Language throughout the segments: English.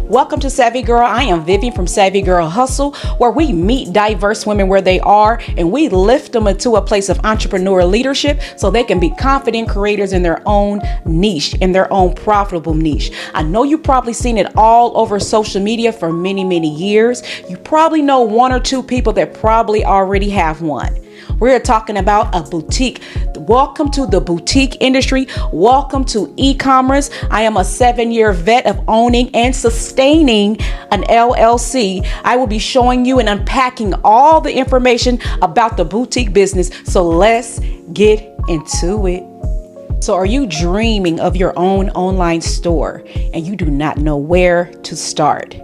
Welcome to Savvy Girl. I am Vivian from Savvy Girl Hustle, where we meet diverse women where they are and we lift them into a place of entrepreneurial leadership so they can be confident creators in their own niche, in their own profitable niche. I know you've probably seen it all over social media for many, many years. You probably know one or two people that probably already have one. We're talking about a boutique. Welcome to the boutique industry. Welcome to e-commerce. I am a 7-year vet of owning and sustaining an LLC. I will be showing you and unpacking all the information about the boutique business. So let's get into it. So are you dreaming of your own online store and you do not know where to start?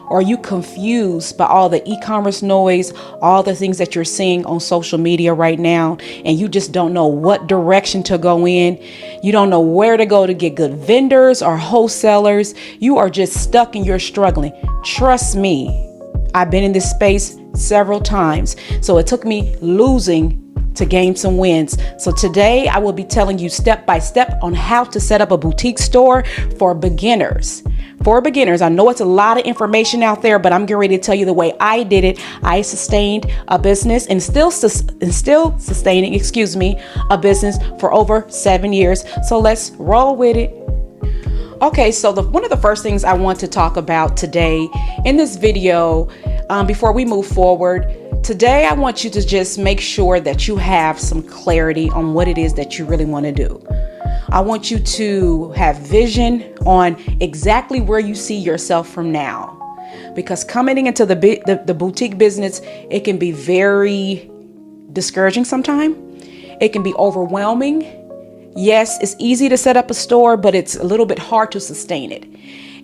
Or are you confused by all the e-commerce noise, all the things that you're seeing on social media right now, and you just don't know what direction to go in? You don't know where to go to get good vendors or wholesalers. You are just stuck and you're struggling. Trust me, I've been in this space several times. So it took me losing to gain some wins. So today I will be telling you step by step on how to set up a boutique store for beginners. For beginners, I know it's a lot of information out there, but I'm getting ready to tell you the way I did it. I sustained a business and still sustaining, a business for over 7 years. So let's roll with it. Okay, so one of the first things I want to talk about today in this video, before we move forward, today I want you to just make sure that you have some clarity on what it is that you really want to do. I want you to have vision on exactly where you see yourself from now, because coming into the boutique business, it can be very discouraging sometimes. It can be overwhelming. Yes, it's easy to set up a store, but it's a little bit hard to sustain it.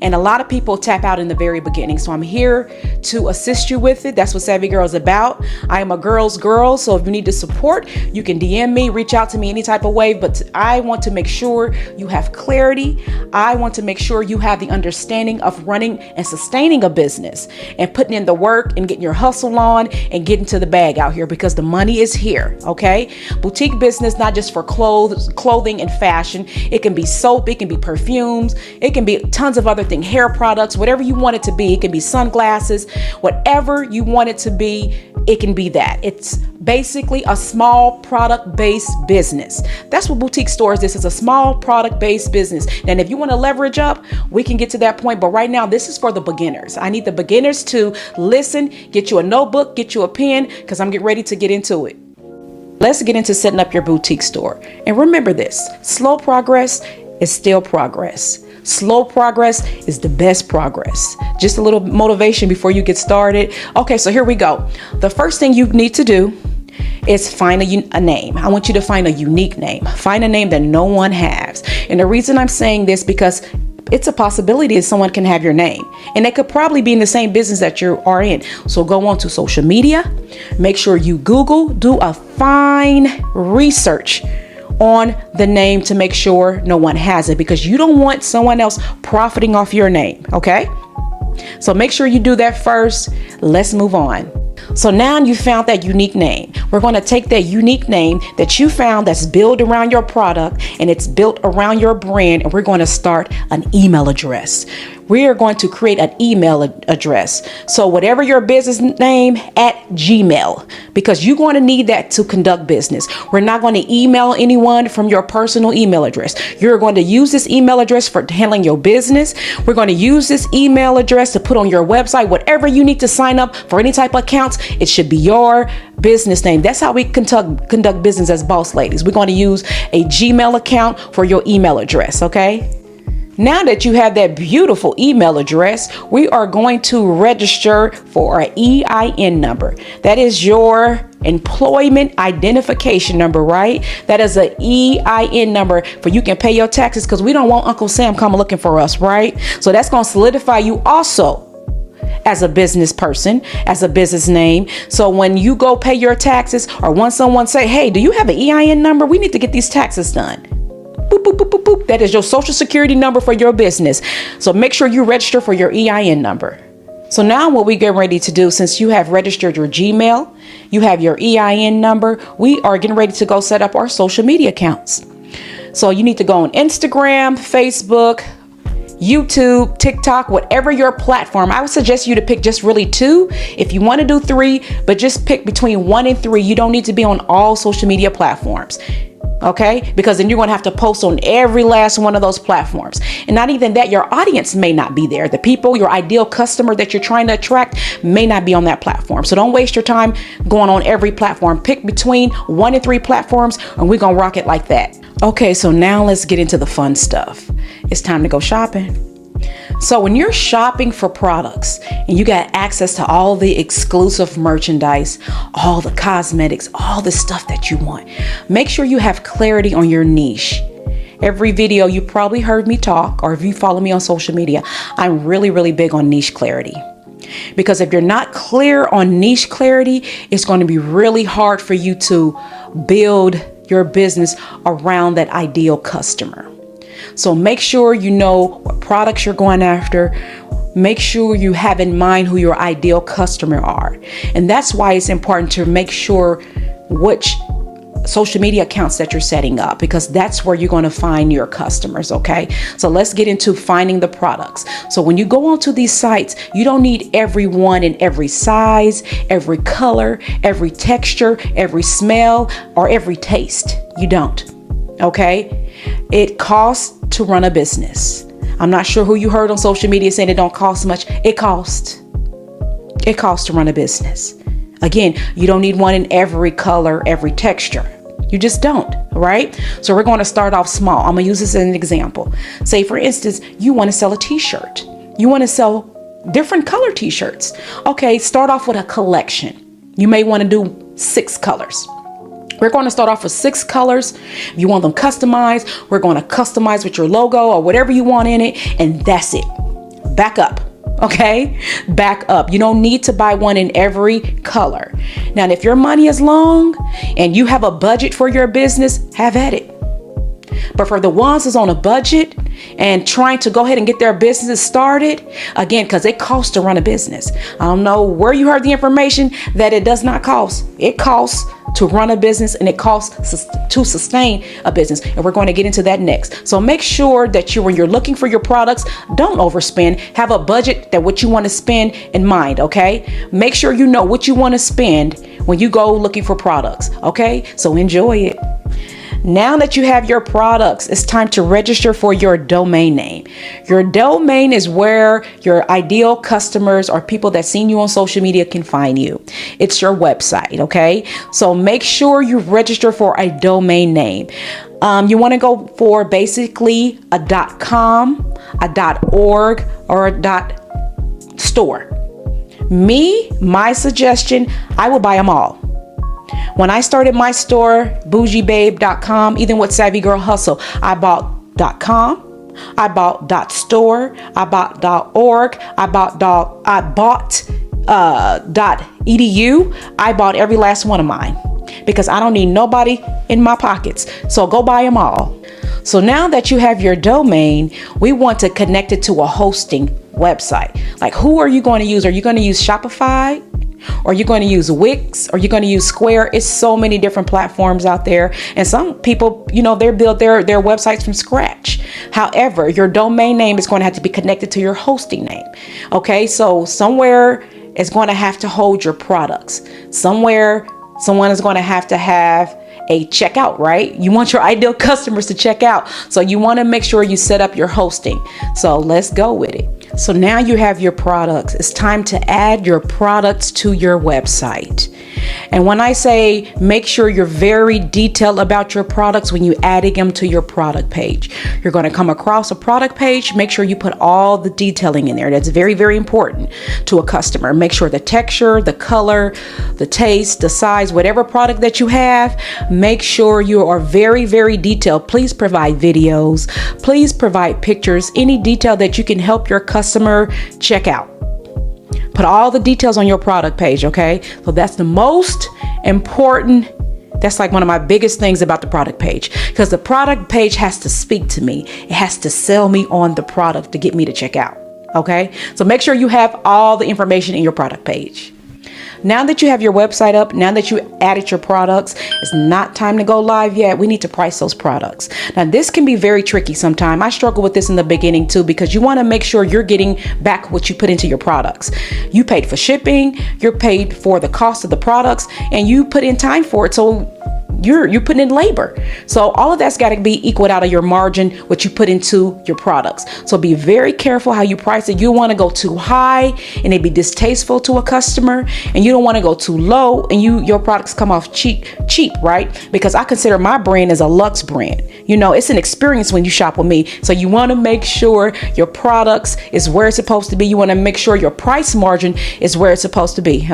And a lot of people tap out in the very beginning. So I'm here to assist you with it. That's what Savvy Girl is about. I am a girl's girl. So if you need the support, you can DM me, reach out to me any type of way. But I want to make sure you have clarity. I want to make sure you have the understanding of running and sustaining a business and putting in the work and getting your hustle on and getting to the bag out here, because the money is here. Okay. Boutique business, not just for clothing and fashion. It can be soap. It can be perfumes. It can be tons of other hair products, whatever you want it to be. It can be sunglasses, whatever you want it to be, it can be that. It's basically a small product-based business. That's what boutique stores, this is a small product-based business. And if you want to leverage up, we can get to that point. But right now, this is for the beginners. I need the beginners to listen, get you a notebook, get you a pen, because I'm getting ready to get into it. Let's get into setting up your boutique store. And remember this, slow progress is still progress. Slow progress is the best progress. Just a little motivation before you get started. Okay, so here we go. The first thing you need to do is find a name. I want you to find a unique name. Find a name that no one has. And the reason I'm saying this, because it's a possibility that someone can have your name, and they could probably be in the same business that you are in. So go on to social media, make sure you Google, do a fine research on the name to make sure no one has it, because you don't want someone else profiting off your name. Okay, so make sure you do that first. Let's move on. So now you found that unique name. We're going to take that unique name that you found that's built around your product and it's built around your brand, and we're going to start an email address. We are going to create an email address. So whatever your business name at Gmail, because you're going to need that to conduct business. We're not going to email anyone from your personal email address. You're going to use this email address for handling your business. We're going to use this email address to put on your website, whatever you need to sign up for any type of accounts. It should be your business name. That's how we conduct business as boss ladies. We're going to use a Gmail account for your email address. Okay. Now that you have that beautiful email address, we are going to register for an EIN number. That is your employment identification number, right? That is an EIN number for you can pay your taxes, because we don't want Uncle Sam coming looking for us, right? So that's going to solidify you also as a business person, as a business name. So when you go pay your taxes, or when someone say, hey, do you have an EIN number? We need to get these taxes done. Boop, boop, boop, boop, boop. That is your social security number for your business. So make sure you register for your EIN number. So now what we get ready to do, since you have registered your Gmail, you have your EIN number, we are getting ready to go set up our social media accounts. So you need to go on Instagram, Facebook, YouTube, TikTok, whatever your platform. I would suggest you to pick just really 2. If you want to do 3, but just pick between 1 and 3. You don't need to be on all social media platforms. Okay, because then you're going to have to post on every last one of those platforms. And not even that, your audience may not be there. The people, your ideal customer that you're trying to attract may not be on that platform. So don't waste your time going on every platform. Pick between 1 and 3 platforms, and we're going to rock it like that. Okay, so now let's get into the fun stuff. It's time to go shopping. So when you're shopping for products and you got access to all the exclusive merchandise, all the cosmetics, all the stuff that you want, make sure you have clarity on your niche. Every video you probably heard me talk, or if you follow me on social media, I'm really big on niche clarity. Because if you're not clear on niche clarity, it's going to be really hard for you to build your business around that ideal customer. So make sure you know what products you're going after. Make sure you have in mind who your ideal customer are. And that's why it's important to make sure which social media accounts that you're setting up, because that's where you're going to find your customers. Okay, so let's get into finding the products. So when you go onto these sites, you don't need everyone in every size, every color, every texture, every smell, or every taste. You don't. Okay, it costs to run a business. I'm not sure who you heard on social media saying it don't cost much. It costs. It costs to run a business. Again, you don't need one in every color, every texture. You just don't, right? So we're going to start off small. I'm going to use this as an example. Say, for instance, you want to sell a t-shirt. You want to sell different color t-shirts. Okay, start off with a collection. You may want to do 6 colors. We're going to start off with 6 colors. If you want them customized, we're going to customize with your logo or whatever you want in it. And that's it. Back up. Okay, back up. You don't need to buy one in every color. Now, if your money is long and you have a budget for your business, have at it. But for the ones that's on a budget and trying to go ahead and get their businesses started, again, because it costs to run a business. I don't know where you heard the information that it does not cost. It costs to run a business, and it costs to sustain a business. And we're going to get into that next. So make sure that when you're looking for your products, don't overspend. Have a budget that what you want to spend in mind. Okay. Make sure you know what you want to spend when you go looking for products. Okay. So enjoy it. Now that you have your products, it's time to register for your domain name. Your domain is where your ideal customers or people that seen you on social media can find you. It's your website, okay? So make sure you register for a domain name. You want to go for basically a .com, a .org, or a .store. My suggestion, I will buy them all. When I started my store, bougiebabe.com, even with Savvy Girl Hustle, I bought .com, I bought .store, I bought .org, I bought .edu. I bought every last one of mine because I don't need nobody in my pockets. So go buy them all. So now that you have your domain, we want to connect it to a hosting website. Like, who are you going to use? Are you going to use Shopify? Or you're going to use Wix, or you're going to use Square. It's so many different platforms out there. And some people, they build their websites from scratch. However, your domain name is going to have to be connected to your hosting name. Okay, so somewhere is going to have to hold your products. Somewhere, someone is going to have a checkout, right? You want your ideal customers to check out. So you want to make sure you set up your hosting. So let's go with it. So now you have your products. It's time to add your products to your website. And when I say make sure you're very detailed about your products when you adding them to your product page, you're going to come across a product page. Make sure you put all the detailing in there. That's very, very important to a customer. Make sure the texture, the color, the taste, the size, whatever product that you have, make sure you are very, very detailed. Please provide videos. Please provide pictures, any detail that you can help your customer check out. Put all the details on your product page, okay? So that's the most important. That's like one of my biggest things about the product page, because the product page has to speak to me. It has to sell me on the product to get me to check out, okay? So make sure you have all the information in your product page. Now that you have your website up, now that you added your products, it's not time to go live yet. We need to price those products. Now, this can be very tricky sometimes. I struggle with this in the beginning too, because you want to make sure you're getting back what you put into your products. You paid for shipping, you're paid for the cost of the products, and you put in time for it. So you're putting in labor. So all of that's got to be equaled out of your margin, what you put into your products. So be very careful how you price it. You want to go too high and it be distasteful to a customer, and you don't want to go too low and your products come off cheap, right? Because I consider my brand as a luxe brand. It's an experience when you shop with me. So you want to make sure your products is where it's supposed to be. You want to make sure your price margin is where it's supposed to be.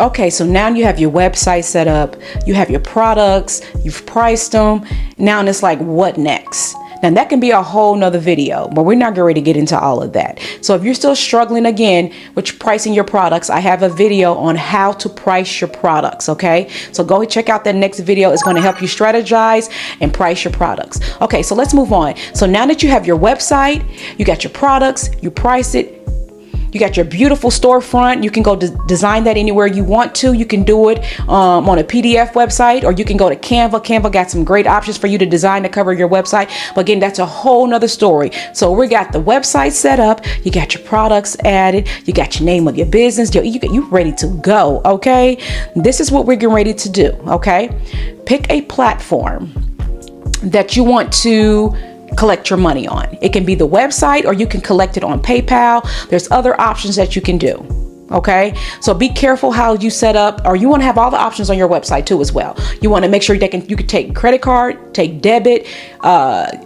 Okay, so now you have your website set up, you have your products, you've priced them. Now it's like, what next? Now that can be a whole nother video, but we're not going to get into all of that. So if you're still struggling again with pricing your products, I have a video on how to price your products. Okay, so go check out that next video. It's going to help you strategize and price your products. Okay, so let's move on. So now that you have your website, you got your products, you price it, you got your beautiful storefront. You can go design that anywhere you want to. You can do it on a PDF website, or you can go to Canva. Canva got some great options for you to design to cover your website. But again, that's a whole nother story. So we got the website set up. You got your products added. You got your name of your business. You ready to go. Okay. This is what we're getting ready to do. Okay. Pick a platform that you want to collect your money on. It can be the website, or you can collect it on PayPal. There's other options that you can do. Okay, so be careful how you set up, or you want to have all the options on your website too as well. You want to make sure you can take credit card, take debit.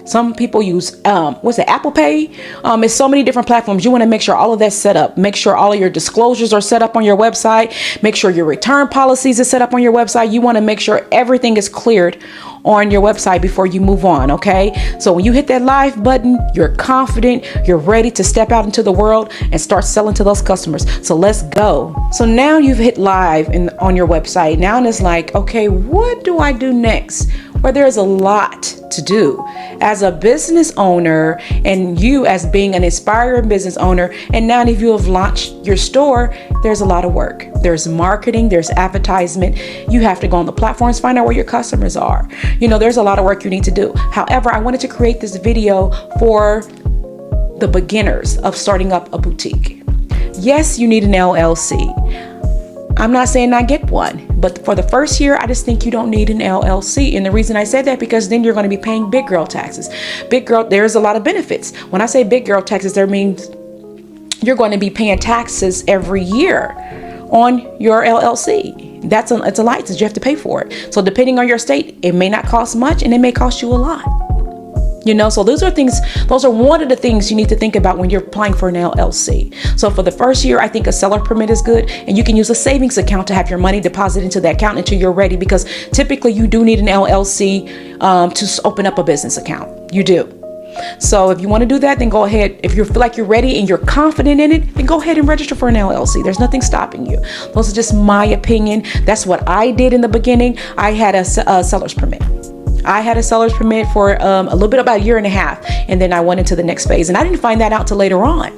Some people use Apple Pay. It's so many different platforms. You want to make sure all of that's set up. Make sure all of your disclosures are set up on your website. Make sure your return policies are set up on your website. You want to make sure everything is cleared on your website before you move on. Okay, so when you hit that live button, you're confident, you're ready to step out into the world and start selling to those customers. So let's go. So now you've hit live on your website. Now it's like, okay, what do I do next? Where there's a lot to do as a business owner, and you as being an inspiring business owner. And now if you have launched your store, there's a lot of work. There's marketing, there's advertisement. You have to go on the platforms, find out where your customers are. There's a lot of work you need to do. However, I wanted to create this video for the beginners of starting up a boutique. Yes, you need an LLC. I'm not saying not get one, but for the first year, I just think you don't need an LLC. And the reason I said that, because then you're going to be paying big girl taxes. There's a lot of benefits. When I say big girl taxes, that means you're going to be paying taxes every year on your LLC. It's a license. You have to pay for it. So depending on your state, it may not cost much, and it may cost you a lot. So those are one of the things you need to think about when you're applying for an LLC. So for the first year, I think a seller permit is good, and you can use a savings account to have your money deposited into that account until you're ready, because typically you do need an LLC to open up a business account. You do. So if you want to do that, then go ahead. If you feel like you're ready and you're confident in it, then go ahead and register for an LLC. There's nothing stopping you. Those are just my opinion. That's what I did in the beginning. I had a seller's permit. I had a seller's permit for a little bit, about a year and a half, and then I went into the next phase. And I didn't find that out till later on.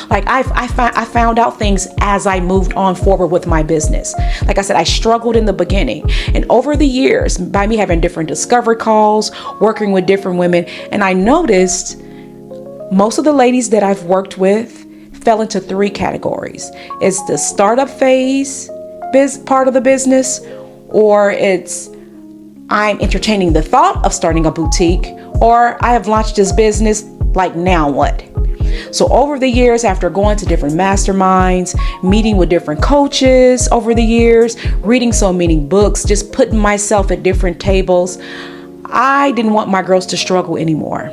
Like I found out things as I moved on forward with my business. Like I said, I struggled in the beginning, and over the years, by me having different discovery calls, working with different women, and I noticed most of the ladies that I've worked with fell into three categories. It's the startup phase part of the business, or it's I'm entertaining the thought of starting a boutique, or I have launched this business, like now what? So over the years, after going to different masterminds, meeting with different coaches over the years, reading so many books, just putting myself at different tables, I didn't want my girls to struggle anymore.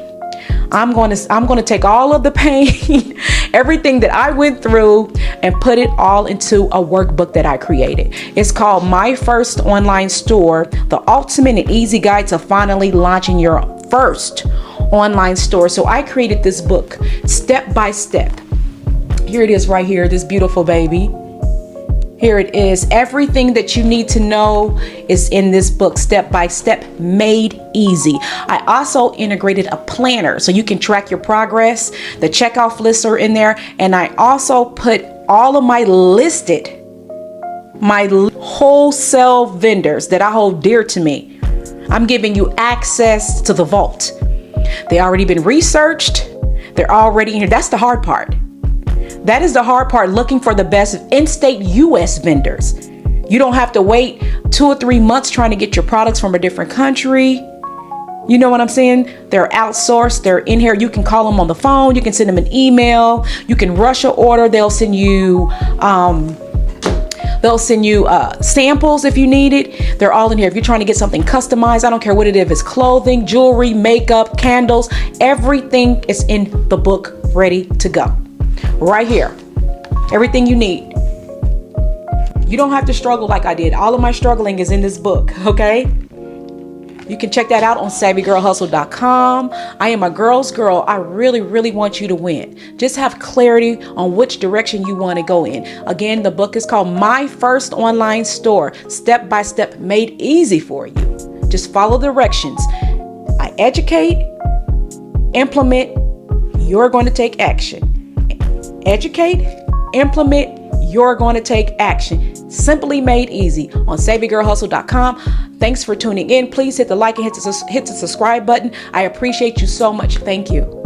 I'm going to take all of the pain, everything that I went through, and put it all into a workbook that I created. It's called My First Online Store, the ultimate and easy guide to finally launching your first online store. So I created this book step by step. Here it is right here, this beautiful baby. Here it is. Everything that you need to know is in this book, step by step, made easy. I also integrated a planner so you can track your progress. The checkoff lists are in there. And I also put all of my wholesale vendors that I hold dear to me. I'm giving you access to the vault. They already been researched. They're already in here. That's the hard part. That is the hard part, looking for the best in-state U.S. vendors. You don't have to wait 2 or 3 months trying to get your products from a different country. You know what I'm saying? They're outsourced. They're in here. You can call them on the phone. You can send them an email. You can rush an order. They'll send you samples if you need it. They're all in here. If you're trying to get something customized, I don't care what it is. If it's clothing, jewelry, makeup, candles, everything is in the book ready to go. Right here. Everything you need. You don't have to struggle like I did. All of my struggling is in this book, okay? You can check that out on SavvyGirlHustle.com. I am a girl's girl. I really, really want you to win. Just have clarity on which direction you want to go in. Again, the book is called My First Online Store, Step by Step, made easy for you. Just follow directions. I educate, implement, you're going to take action. Educate, implement, you're going to take action. Simply made easy on SavvyGirlHustle.com. Thanks for tuning in. Please hit the like and hit the subscribe button. I appreciate you so much. Thank you.